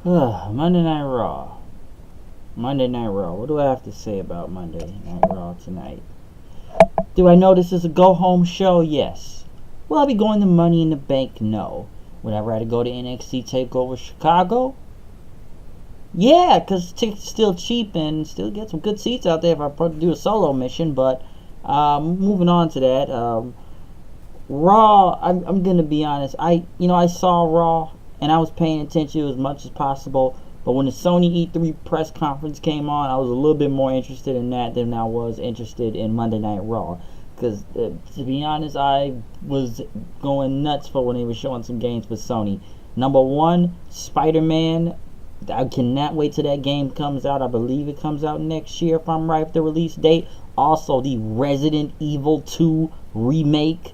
Monday Night Raw. Monday Night Raw. What do I have to say about Monday Night Raw tonight? Do I know this is a go-home show? Yes. Will I be going to Money in the Bank? No. Would I rather go to NXT TakeOver Chicago? Yeah, because tickets still cheap and still get some good seats out there if I do a solo mission. But moving on to that, Raw. I'm gonna be honest. I saw Raw and I was paying attention as much as possible. But when the Sony E3 press conference came on, I was a little bit more interested in that than I was interested in Monday Night Raw. Because, to be honest, I was going nuts for when they were showing some games with Sony. Number one, Spider-Man. I cannot wait till that game comes out. I believe it comes out next year, if I'm right, with the release date. Also, the Resident Evil 2 remake.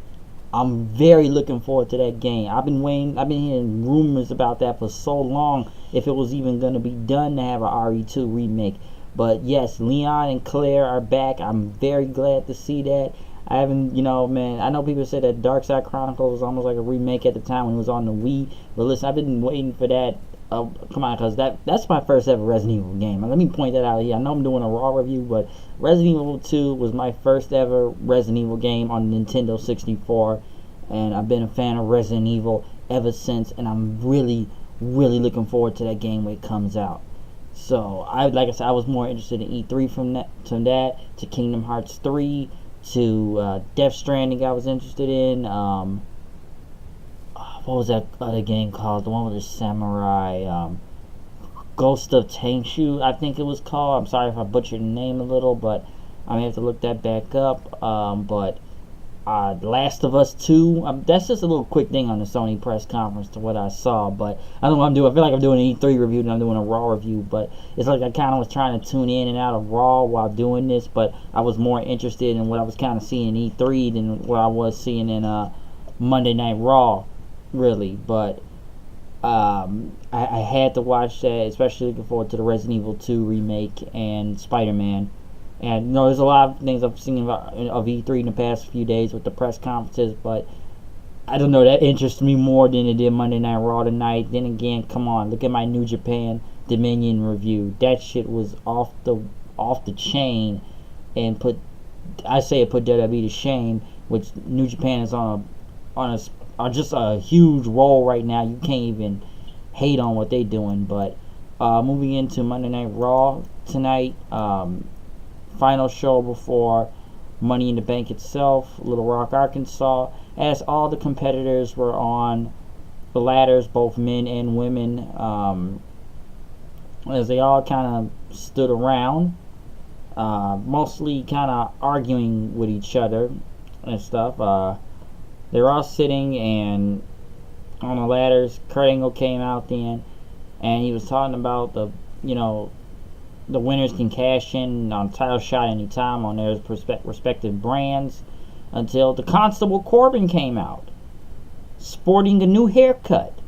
I'm very looking forward to that game. I've been hearing rumors about that for so long, if it was even going to be done to have a RE2 remake. But yes, Leon and Claire are back. I'm very glad to see that. I haven't, man, I know people say that Dark Side Chronicles was almost like a remake at the time when it was on the Wii. But listen, I've been waiting for that. Come on, because that's my first ever Resident Evil game. Let me point that out here. I know I'm doing a Raw review, but Resident Evil 2 was my first ever Resident Evil game on Nintendo 64. And I've been a fan of Resident Evil ever since. And I'm really, really looking forward to that game when it comes out. So, like I said, I was more interested in E3 from that to Kingdom Hearts 3, to Death Stranding I was interested in. What was that other game called? The one with the samurai, Ghost of Tenchu, I think it was called. I'm sorry if I butchered the name a little, but I may have to look that back up. But Last of Us 2, that's just a little quick thing on the Sony press conference to what I saw. But I don't know what I'm doing. I feel like I'm doing an E3 review and I'm doing a Raw review. But it's like I kind of was trying to tune in and out of Raw while doing this. But I was more interested in what I was kind of seeing in E3 than what I was seeing in Monday Night Raw, really. But I had to watch that, especially looking forward to the Resident Evil 2 remake and Spider-Man. And there's a lot of things I've seen of E3 in the past few days with the press conferences, but I don't know, that interests me more than it did Monday Night Raw tonight. Then again, come on, look at my New Japan Dominion review. That shit was off the chain, and put WWE to shame. Which New Japan is on just a huge roll right now. You can't even hate on what they doing. But moving into Monday Night Raw tonight. Final show before Money in the Bank itself, Little Rock, Arkansas, as all the competitors were on the ladders, both men and women, as they all kind of stood around, mostly kind of arguing with each other and stuff. They were all sitting and on the ladders. Kurt Angle came out then, and he was talking about the winners can cash in on title shot anytime on their respective brands, until the Constable Corbin came out, sporting a new haircut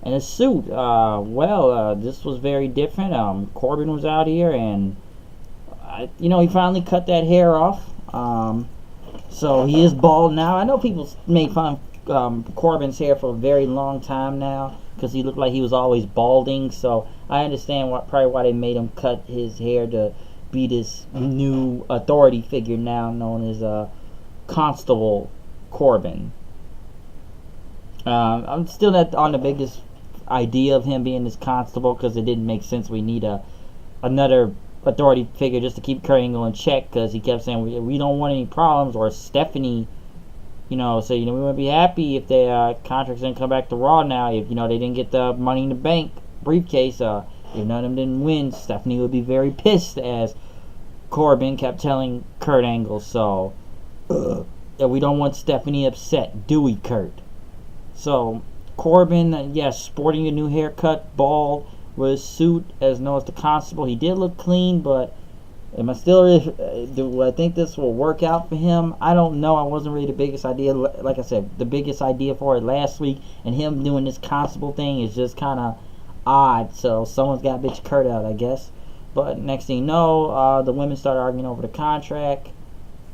and a suit. This was very different. Corbin was out here, and he finally cut that hair off. So he is bald now. I know people made fun of Corbin's hair for a very long time now, because he looked like he was always balding. So I understand probably why they made him cut his hair, to be this new authority figure now known as Constable Corbin. I'm still not on the biggest idea of him being this constable, because it didn't make sense. We need another authority figure just to keep Kurt Angle in check, because he kept saying we don't want any problems, or Stephanie we wouldn't be happy if their contracts didn't come back to Raw now. If they didn't get the Money in the Bank briefcase, if none of them didn't win, Stephanie would be very pissed, as Corbin kept telling Kurt Angle. So we don't want Stephanie upset, do we, Kurt? So Corbin, yes, sporting a new haircut, bald, with a suit, as known as the Constable. He did look clean, but do I think this will work out for him? I don't know. I wasn't really the biggest idea. Like I said, the biggest idea for it last week, and him doing this Constable thing is just kind of odd. So someone's got to bitch Kurt out, I guess. But next thing you know, the women started arguing over the contract.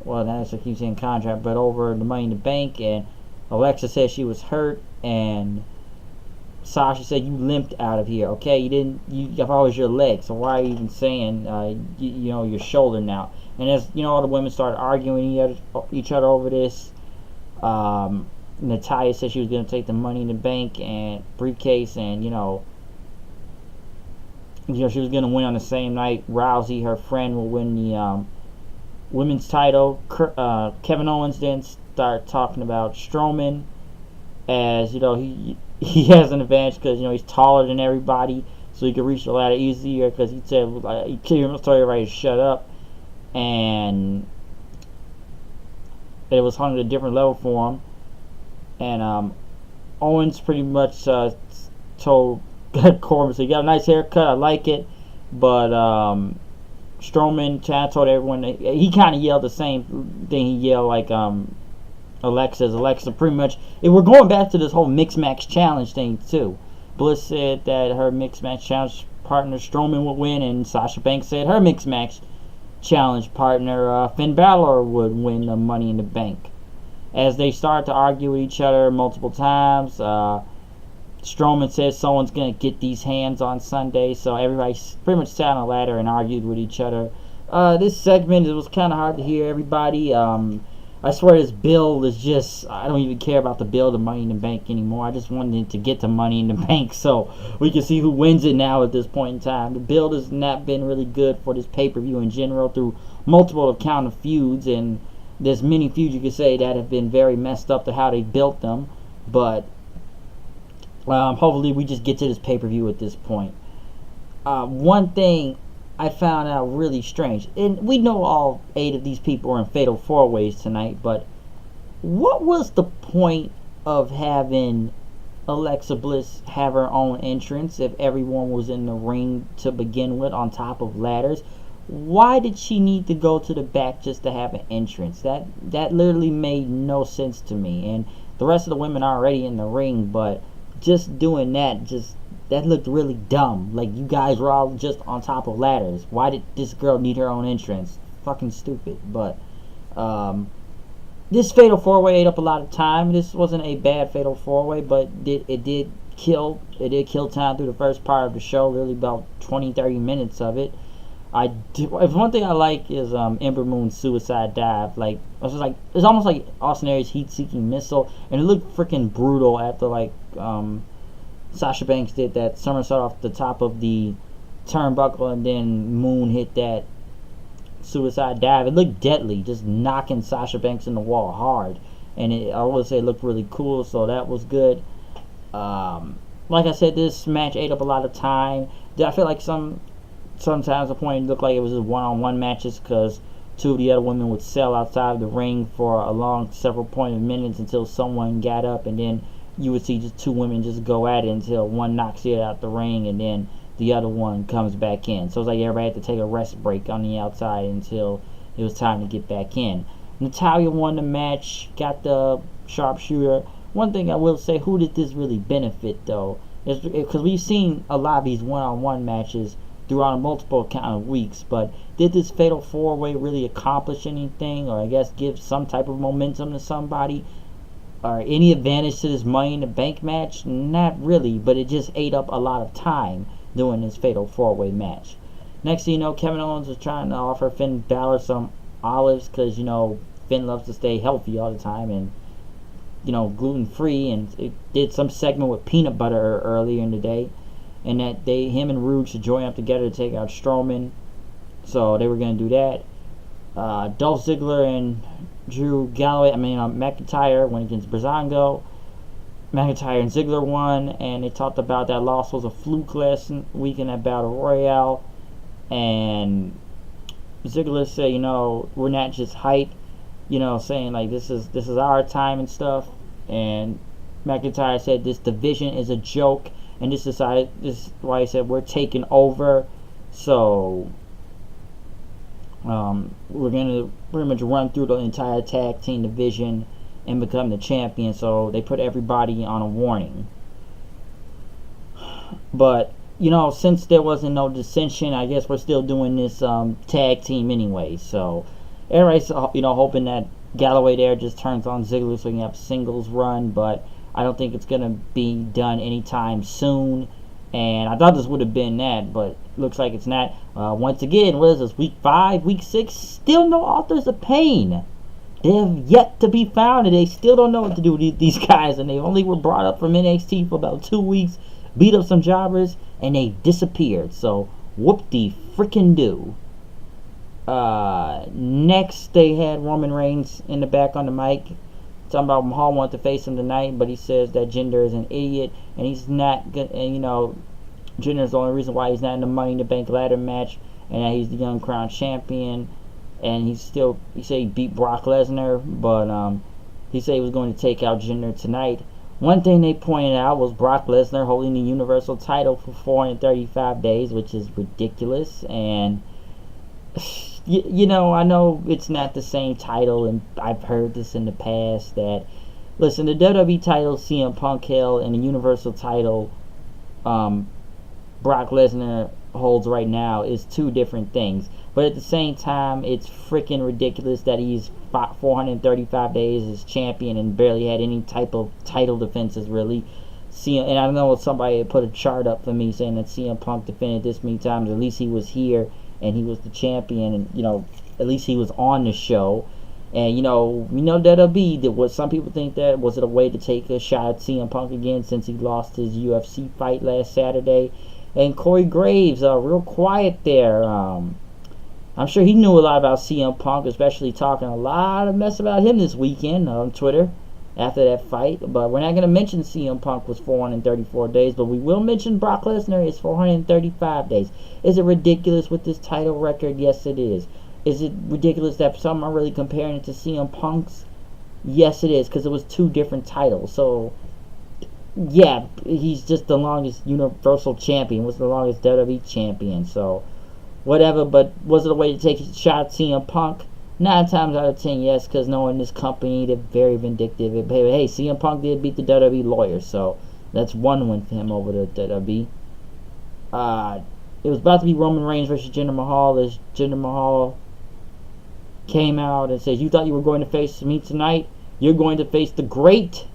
Well, that's I keep saying contract, but over the Money in the Bank. And Alexa said she was hurt, and Sasha said, you limped out of here, okay? If I was your leg, so why are you even saying, your shoulder now? And as, all the women started arguing each other over this. Natalya said she was going to take the Money in the Bank and briefcase, and, she was going to win on the same night. Rousey, her friend, will win the women's title. Kevin Owens then start talking about Strowman, as he has an advantage because he's taller than everybody, so he can reach the ladder easier. Because he said he told everybody to shut up, and it was hung at a different level for him. And Owens pretty much told Corbin, so you got a nice haircut, I like it, but Strowman told everyone, he kind of yelled the same thing he yelled like Alexa pretty much, we're going back to this whole mixed match challenge thing too. Bliss said that her mixed match challenge partner Strowman would win, and Sasha Banks said her mixed match challenge partner Finn Balor would win the Money in the Bank. As they start to argue with each other multiple times, Strowman says someone's going to get these hands on Sunday, so everybody pretty much sat on a ladder and argued with each other. This segment, it was kind of hard to hear everybody. I swear this build is just, I don't even care about the build of Money in the Bank anymore. I just wanted to get to Money in the Bank so we can see who wins it now at this point in time. The build has not been really good for this pay-per-view in general through multiple account of feuds, and there's many feuds you could say that have been very messed up to how they built them, but hopefully we just get to this pay-per-view at this point. One thing I found out really strange, and we know all 8 of these people are in Fatal 4-Ways tonight, but what was the point of having Alexa Bliss have her own entrance if everyone was in the ring to begin with on top of ladders? Why did she need to go to the back just to have an entrance? That literally made no sense to me. And the rest of the women are already in the ring, but just doing that looked really dumb. Like, you guys were all just on top of ladders. Why did this girl need her own entrance? Fucking stupid. But this Fatal 4-Way ate up a lot of time. This wasn't a bad Fatal 4-Way, but it did kill time through the first part of the show, really about 20-30 minutes of it. One thing I like is Ember Moon's suicide dive. Like, it's almost like Austin Aries' heat-seeking missile, and it looked freaking brutal after Sasha Banks did that somersault off the top of the turnbuckle, and then Moon hit that suicide dive. It looked deadly, just knocking Sasha Banks in the wall hard, and I would say it looked really cool, so that was good. Like I said, this match ate up a lot of time. I feel like sometimes the point looked like it was just one-on-one matches because 2 of the other women would sell outside of the ring for a long several point of minutes until someone got up, and then you would see just 2 women just go at it until one knocks it out the ring, and then the other one comes back in. So it's like everybody had to take a rest break on the outside until it was time to get back in. Natalya won the match, got the sharpshooter. One thing I will say, who did this really benefit though? Because we've seen a lot of these one-on-one matches throughout a multiple count of weeks, but did this Fatal 4-Way really accomplish anything, or I guess give some type of momentum to somebody, or any advantage to this Money in the Bank match? Not really, but it just ate up a lot of time doing this Fatal 4-Way match. Next thing you know, Kevin Owens was trying to offer Finn Balor some olives because Finn loves to stay healthy all the time and gluten free, and it did some segment with peanut butter earlier in the day, and that him and Rude should join up together to take out Strowman. So they were going to do that. Dolph Ziggler and McIntyre went against Breezango. McIntyre and Ziggler won, and they talked about that loss was a fluke last weekend at Battle Royale. And Ziggler said, we're not just hype, saying like this is our time and stuff. And McIntyre said this division is a joke, and this is why he said we're taking over. So we're gonna pretty much run through the entire tag team division and become the champion. So they put everybody on a warning. But since there wasn't no dissension, I guess we're still doing this tag team anyway. So everybody's hoping that Galloway there just turns on Ziggler so he can have a singles run. But I don't think it's going to be done anytime soon. And I thought this would have been that, but looks like it's not. Once again, what is this, week 5, week 6? Still no Authors of Pain. They have yet to be found, and they still don't know what to do with these guys. And they only were brought up from NXT for about 2 weeks, beat up some jobbers, and they disappeared. So, whoop-de-frickin-do. Next, they had Roman Reigns in the back on the mic. Talking about Mahal wanted to face him tonight, but he says that Jinder is an idiot, and he's not good. And Jinder is the only reason why he's not in the Money in the Bank ladder match, and that he's the young crown champion. And he said he beat Brock Lesnar, but he said he was going to take out Jinder tonight. One thing they pointed out was Brock Lesnar holding the Universal title for 435 days, which is ridiculous. And I know it's not the same title, and I've heard this in the past that, listen, the WWE title CM Punk held and the Universal title Brock Lesnar holds right now is 2 different things. But at the same time, it's freaking ridiculous that he's 435 days as champion and barely had any type of title defenses, really. And I know somebody put a chart up for me saying that CM Punk defended this many times. At least he was here and he was the champion, and at least he was on the show. And we know WWE did what some people think that was it a way to take a shot at CM Punk again since he lost his UFC fight last Saturday. And Corey Graves, real quiet there. I'm sure he knew a lot about CM Punk, especially talking a lot of mess about him this weekend on Twitter after that fight. But we're not going to mention CM Punk was 434 days, but we will mention Brock Lesnar is 435 days. Is it ridiculous with this title record? Yes, it is. Is it ridiculous that some are really comparing it to CM Punk's? Yes, it is, because it was 2 different titles. So, yeah, he's just the longest Universal Champion, was the longest WWE Champion, so whatever. But was it a way to take a shot at CM Punk? 9 times out of 10, yes, because knowing this company, they're very vindictive. But hey, CM Punk did beat the WWE Lawyers, so that's 1 win for him over the WWE. It was about to be Roman Reigns versus Jinder Mahal, as Jinder Mahal came out and said, "You thought you were going to face me tonight? You're going to face the great,"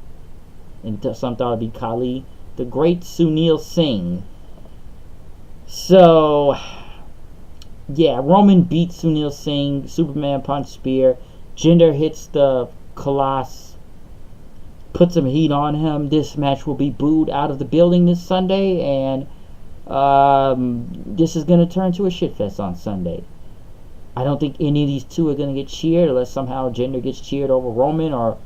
and some thought it'd be Khali, the great Sunil Singh. So, yeah, Roman beats Sunil Singh, Superman punch spear. Jinder hits the Colossus, puts some heat on him. This match will be booed out of the building this Sunday, and this is going to turn to a shitfest on Sunday. I don't think any of these 2 are going to get cheered unless somehow Jinder gets cheered over Roman, or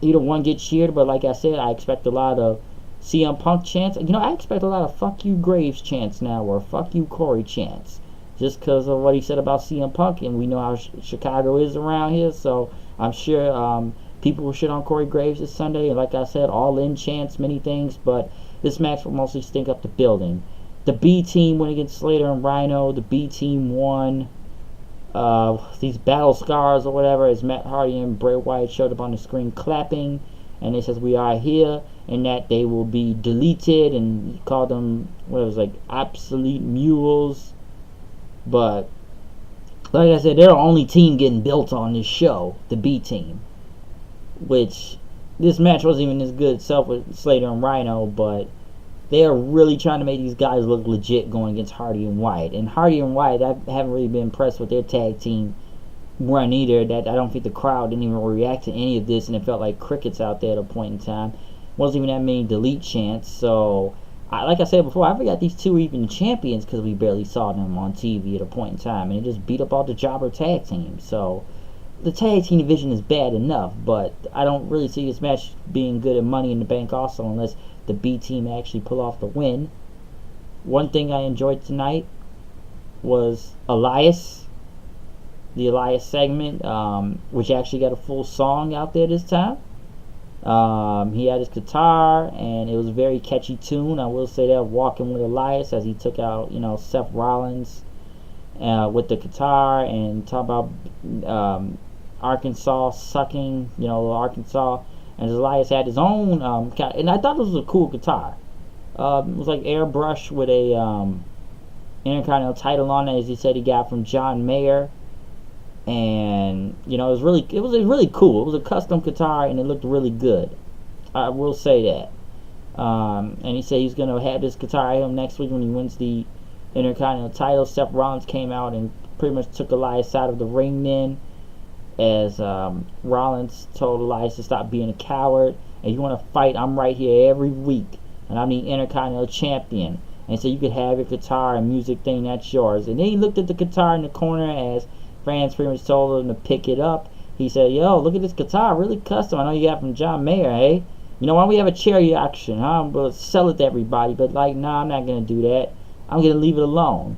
either one gets cheered. But like I said, I expect a lot of CM Punk chants. I expect a lot of "fuck you Graves" chants now, or "fuck you Corey" chants, just because of what he said about CM Punk, and we know how Chicago is around here. So I'm sure people will shit on Corey Graves this Sunday, and like I said, all-in chants, many things, but this match will mostly stink up the building. The B team went against Slater and Rhino. The B team won. These battle scars or whatever, as Matt Hardy and Bray Wyatt showed up on the screen clapping, and it says "we are here," and that they will be deleted, and he called them absolute mules. But like I said, they're the only team getting built on this show, the B team, which this match wasn't even as good itself with Slater and Rhino, but they are really trying to make these guys look legit going against Hardy and Wyatt. And Hardy and Wyatt, I haven't really been impressed with their tag team run either. That I don't think the crowd didn't even react to any of this, and it felt like crickets out there at a point in time. Wasn't even that many delete chants. So, like I said before, I forgot these 2 were even champions because we barely saw them on TV at a point in time, and it just beat up all the jobber tag teams. So, the tag team division is bad enough, but I don't really see this match being good at Money in the Bank also, unless the B team actually pull off the win. One thing I enjoyed tonight was Elias, the Elias segment, which actually got a full song out there this time. He had his guitar, and it was a very catchy tune. I will say that, Walking with Elias, as he took out, Seth Rollins with the guitar, and talk about Arkansas sucking, Arkansas. And Elias had his own, and I thought this was a cool guitar. It was like airbrush with a Intercontinental title on it, as he said he got from John Mayer. And it was really cool. It was a custom guitar, and it looked really good. I will say that. And he said he's going to have this guitar item next week when he wins the Intercontinental title. Seth Rollins came out and pretty much took Elias side of the ring then, as Rollins told Elias to stop being a coward. And if you want to fight, I'm right here every week, and I'm the Intercontinental Champion. And so you could have your guitar and music thing, that's yours. And then he looked at the guitar in the corner as fans pretty much told him to pick it up. He said, yo, look at this guitar, really custom. I know you got it from John Mayer, hey? You know, why don't we have a charity auction, huh? We'll sell it to everybody. But, like, nah, I'm not going to do that. I'm going to leave it alone.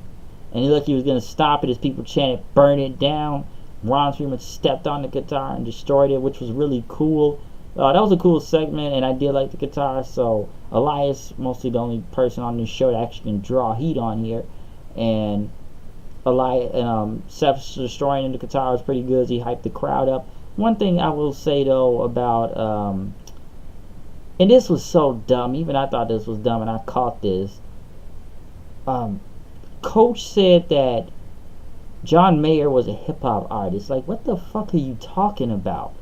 And he looked, he was going to stop it as people chanted, burn it down. Rollins pretty much stepped on the guitar and destroyed it, which was really cool. That was a cool segment, and I did like the guitar. So, Elias, mostly the only person on this show that actually can draw heat on here. And Elias and Seth's destroying the guitar was pretty good as he hyped the crowd up. One thing I will say, though, about... and this was so dumb. Even I thought this was dumb, and I caught this. Coach said that John Mayer was a hip-hop artist. Like, what the fuck are you talking about?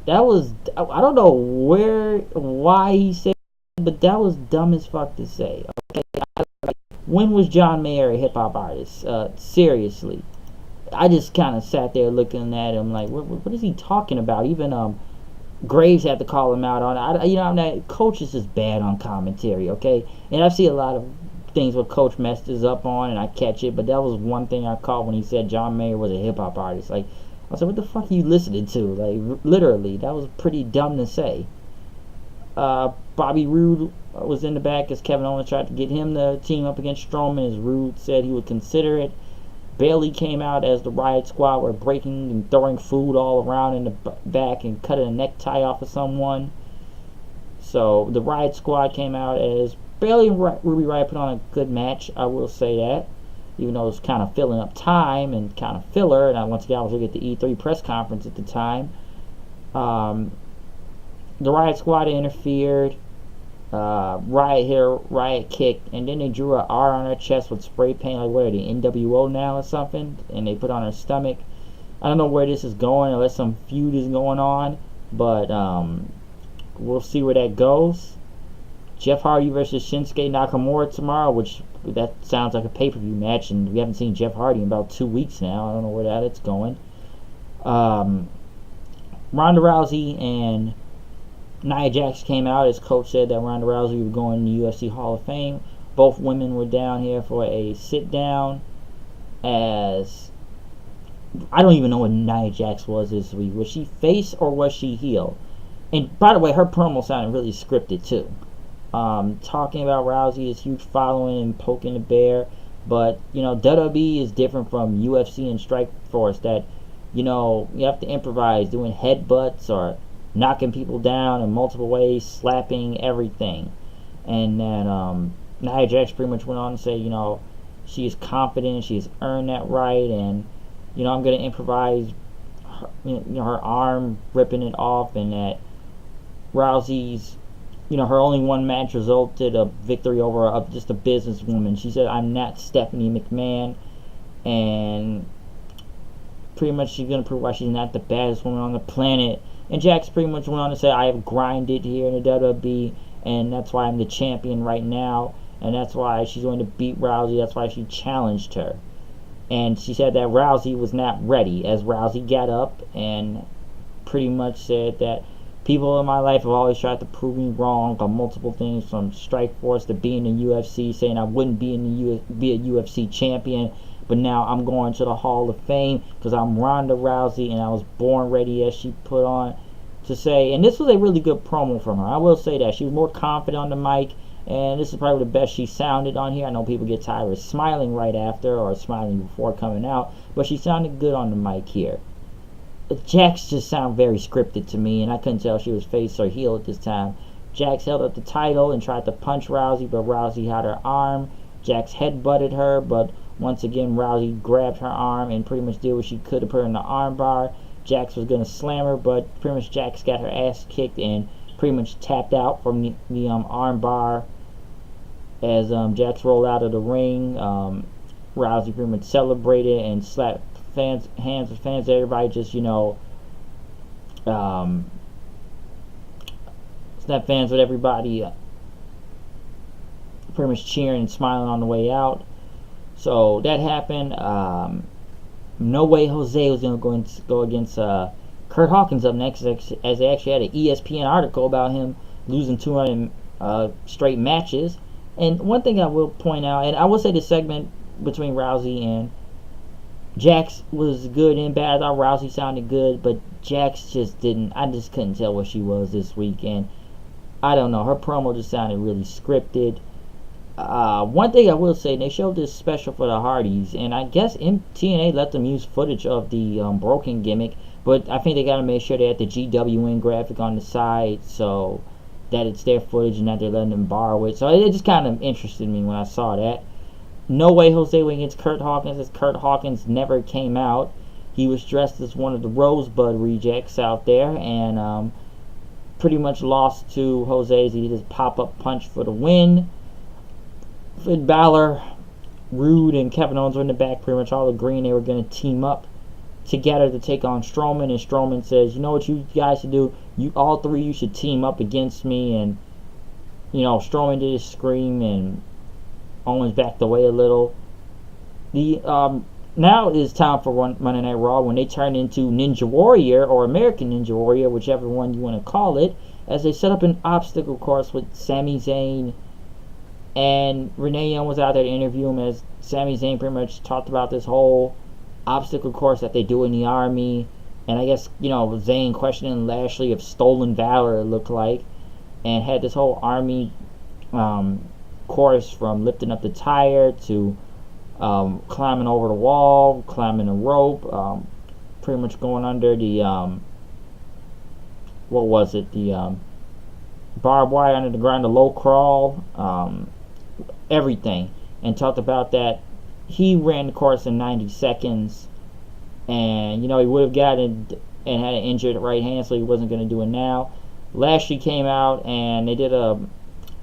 That was... I don't know why he said it, but that was dumb as fuck to say. Okay? When was John Mayer a hip-hop artist? Seriously. I just kind of sat there looking at him like, what is he talking about? Even, Graves had to call him out on it. I'm not... Coach is just bad on commentary, okay? And I've seen a lot of things where Coach messes up on, and I catch it, but that was one thing I caught when he said John Mayer was a hip-hop artist. Like, I was like, what the fuck are you listening to? Like, literally, that was pretty dumb to say. Bobby Roode was in the back as Kevin Owens tried to get him to team up against Strowman, as Roode said he would consider it. Bayley came out as the Riot Squad were breaking and throwing food all around in the back and cutting a necktie off of someone. So the Riot Squad came out as Bayley and Ruby Riott put on a good match, I will say that. Even though it was kind of filling up time and kind of filler. And once again, I was looking at the E3 press conference at the time. The Riot Squad interfered. Riot hit a Riot kick, and then they drew an R on her chest with spray paint, like what are they, NWO now or something, and they put on her stomach. I don't know where this is going, unless some feud is going on, but we'll see where that goes. Jeff Hardy versus Shinsuke Nakamura tomorrow, which that sounds like a pay-per-view match, and we haven't seen Jeff Hardy in about 2 weeks now. I don't know where that's going. Ronda Rousey and Nia Jax came out, as Coach said that Ronda Rousey would go in the UFC Hall of Fame. Both women were down here for a sit-down, as I don't even know what Nia Jax was this week. Was she face or was she heel? And by the way, her promo sounded really scripted too. Talking about Rousey's huge following and poking the bear, but WWE is different from UFC and Strikeforce, that you have to improvise, doing headbutts or knocking people down in multiple ways, slapping everything. And then Nia Jax pretty much went on to say, she is confident, she's earned that right, and I'm going to improvise her arm, ripping it off, and that Rousey's her only one match resulted a victory over just a businesswoman. She said, I'm not Stephanie McMahon, and pretty much she's going to prove why she's not the baddest woman on the planet. And Jax pretty much went on to say, I have grinded here in the WWE, and that's why I'm the champion right now, and that's why she's going to beat Rousey. That's why she challenged her. And she said that Rousey was not ready, as Rousey got up and pretty much said that people in my life have always tried to prove me wrong on multiple things, from Strikeforce to being in UFC, saying I wouldn't be be a UFC champion, but now I'm going to the Hall of Fame because I'm Ronda Rousey and I was born ready, as she put on to say. And this was a really good promo from her. I will say that. She was more confident on the mic, and this is probably the best she sounded on here. I know people get tired of smiling right after or smiling before coming out, but she sounded good on the mic here. Jax just sounded very scripted to me, and I couldn't tell if she was face or heel at this time. Jax held up the title and tried to punch Rousey, but Rousey had her arm. Jax headbutted her, but once again Rousey grabbed her arm and pretty much did what she could to put her in the armbar. Jax was going to slam her, but pretty much Jax got her ass kicked and pretty much tapped out from the armbar. As Jax rolled out of the ring, Rousey pretty much celebrated and slapped hands with fans. Everybody just That fans with everybody pretty much cheering and smiling on the way out. So that happened. No way Jose was going to go against Kurt Hawkins up next, as they actually had an ESPN article about him losing 200 straight matches. And one thing I will point out, and I will say the segment between Rousey and Jax was good and bad. I thought Rousey sounded good, but Jax just didn't. I just couldn't tell what she was this week, and I don't know. Her promo just sounded really scripted. One thing I will say, they showed this special for the Hardys, and I guess TNA let them use footage of the broken gimmick, but I think they got to make sure they had the GWN graphic on the side so that it's their footage and that they're letting them borrow it. So it just kind of interested me when I saw that. No way Jose went against Kurt Hawkins, as Kurt Hawkins never came out. He was dressed as one of the Rosebud rejects out there, and pretty much lost to Jose. He did his pop-up punch for the win. Finn Balor, Rude, and Kevin Owens were in the back, pretty much all agreeing they were going to team up together to take on Strowman. And Strowman says, you know what you guys should do? You all three, you should team up against me. And Strowman did his scream, and Owens backed away a little. Now it is time for Monday Night Raw, when they turn into Ninja Warrior or American Ninja Warrior, whichever one you want to call it, as they set up an obstacle course with Sami Zayn. And Renee Young was out there to interview him, as Sami Zayn pretty much talked about this whole obstacle course that they do in the Army. And I guess, Zayn questioning Lashley of stolen valor, it looked like. And had this whole Army course from lifting up the tire to climbing over the wall, climbing a rope, pretty much going under the, the barbed wire under the ground, the low crawl, everything. And talked about that he ran the course in 90 seconds, and he would have gotten and had an injured right hand, so he wasn't going to do it now. Lashley came out and they did a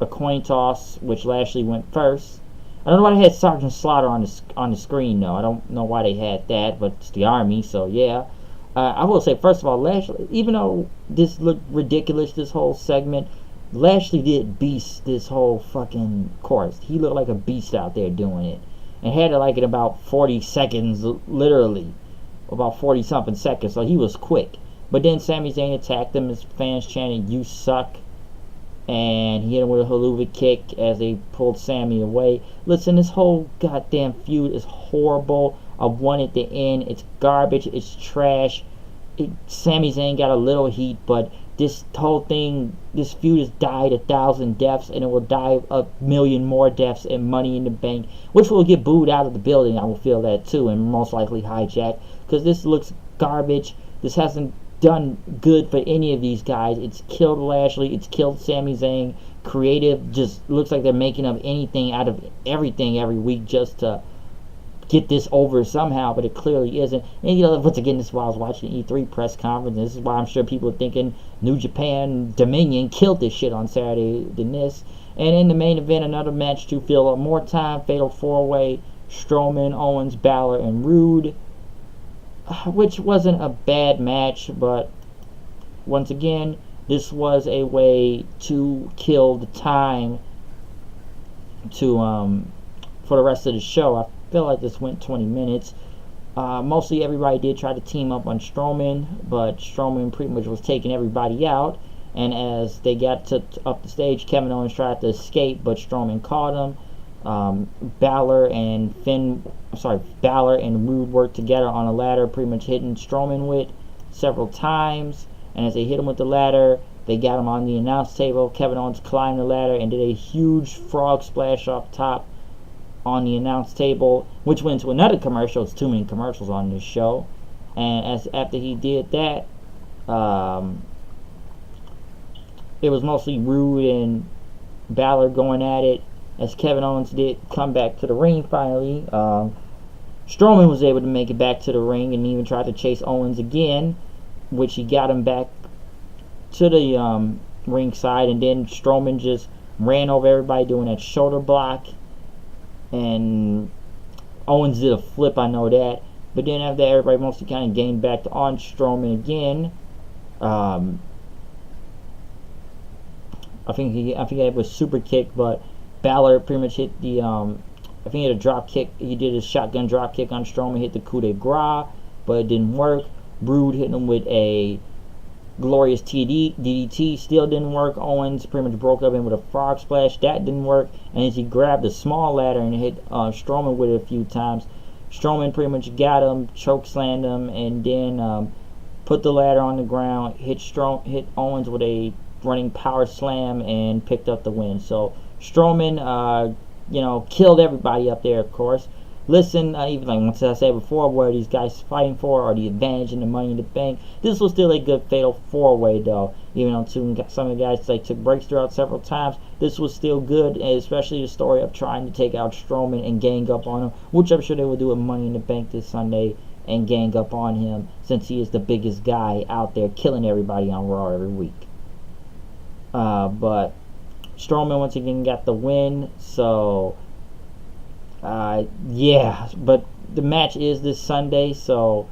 coin toss, which Lashley went first. I don't know why they had Sergeant Slaughter on the screen though. I don't know why they had that, but it's the Army, so yeah. I will say, first of all, Lashley, even though this looked ridiculous, this whole segment, Lashley did beast this whole fucking course. He looked like a beast out there doing it. And had it like in about 40 seconds, literally. About 40 something seconds, so he was quick. But then Sami Zayn attacked him, his fans chanted, "You suck." And he hit him with a haluva kick as they pulled Sami away. Listen, this whole goddamn feud is horrible. I want it to end. It's garbage. It's trash. Sami Zayn got a little heat, but this whole thing, this feud has died 1,000 deaths, and it will die 1,000,000 more deaths in Money in the Bank, which will get booed out of the building. I will feel that too, and most likely hijacked, because this looks garbage. This hasn't done good for any of these guys. It's killed Lashley. It's killed Sami Zayn. Creative just looks like they're making up anything out of everything every week just to get this over somehow, but it clearly isn't. And once again, this is why I was watching the E3 press conference, and this is why I'm sure people are thinking New Japan Dominion killed this shit on Saturday than this. And in the main event, another match to fill up more time, Fatal 4-Way, Strowman, Owens, Balor, and Rude, which wasn't a bad match, but once again, this was a way to kill the time to for the rest of the show. I feel like this went 20 minutes. Mostly everybody did try to team up on Strowman, but Strowman pretty much was taking everybody out. And as they got up the stage, Kevin Owens tried to escape, but Strowman caught him. Balor and Rude worked together on a ladder, pretty much hitting Strowman with several times. And as they hit him with the ladder, they got him on the announce table. Kevin Owens climbed the ladder and did a huge frog splash off top on the announce table, which went to another commercial. It's too many commercials on this show. And after he did that, it was mostly Rude and Balor going at it, as Kevin Owens did come back to the ring finally. Strowman was able to make it back to the ring and even tried to chase Owens again, which he got him back to the ringside, and then Strowman just ran over everybody doing that shoulder block. And Owens did a flip, I know that. But then after that, everybody mostly kind of gained back on Strowman again. I think it was super kick, but Balor pretty much hit the I think he had a drop kick. He did a shotgun drop kick on Strowman, hit the coup de grace, but it didn't work. Brood hit him with a glorious DDT, still didn't work. Owens pretty much broke up him with a frog splash, that didn't work. And as he grabbed a small ladder and hit Strowman with it a few times, Strowman pretty much got him, choke slammed him, and then put the ladder on the ground, hit Owens with a running power slam, and picked up the win. So Strowman, killed everybody up there, of course. Listen, even like once I said before, where these guys fighting for are the advantage and the Money in the Bank. This was still a good fatal 4-way though. Even though some of the guys took breaks throughout several times, this was still good, and especially the story of trying to take out Strowman and gang up on him, which I'm sure they will do with Money in the Bank this Sunday, and gang up on him since he is the biggest guy out there killing everybody on Raw every week. But Strowman once again got the win, so yeah, but the match is this Sunday, so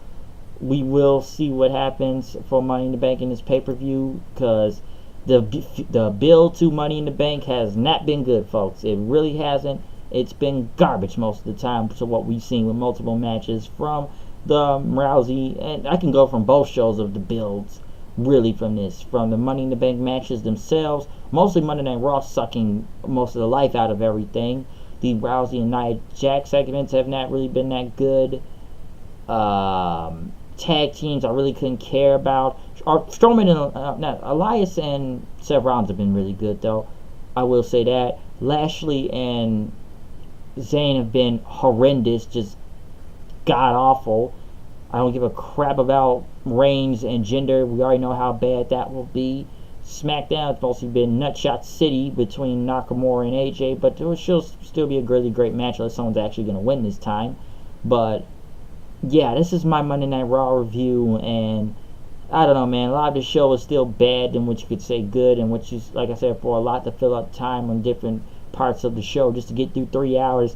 we will see what happens for Money in the Bank in this pay-per-view, because the build to Money in the Bank has not been good, folks. It really hasn't. It's been garbage most of the time, to what we've seen with multiple matches from the Rousey, and I can go from both shows of the builds, really, from the Money in the Bank matches themselves, mostly Monday Night Raw sucking most of the life out of everything. The Rousey and Nia Jax segments have not really been that good. Tag teams I really couldn't care about. Strowman and Elias and Seth Rollins have been really good, though. I will say that. Lashley and Zayn have been horrendous, just god awful. I don't give a crap about Reigns and Jinder. We already know how bad that will be. SmackDown has mostly been Nutshot City between Nakamura and AJ, but it will still be a really great match unless someone's actually going to win this time. But yeah, this is my Monday Night Raw review, and I don't know, man. A lot of the show is still bad, and which you could say good, and which is, like I said before, a lot to fill up time on different parts of the show just to get through 3 hours.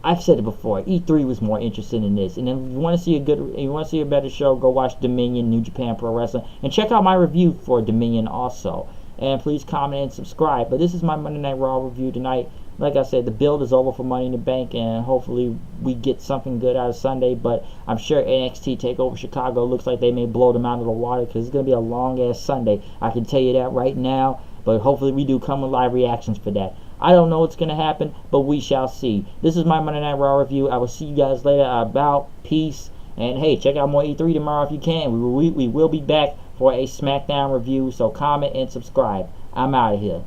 I've said it before. E3 was more interested in this, and if you want to see a better show, go watch Dominion, New Japan Pro Wrestling, and check out my review for Dominion also. And please comment and subscribe. But this is my Monday Night Raw review tonight. Like I said, the build is over for Money in the Bank, and hopefully we get something good out of Sunday. But I'm sure NXT TakeOver Chicago looks like they may blow them out of the water, because it's going to be a long-ass Sunday. I can tell you that right now. But hopefully we do come with live reactions for that. I don't know what's going to happen, but we shall see. This is my Monday Night Raw review. I will see you guys later. About peace. And hey, check out more E3 tomorrow if you can. We will be back for a SmackDown review. So comment and subscribe. I'm out of here.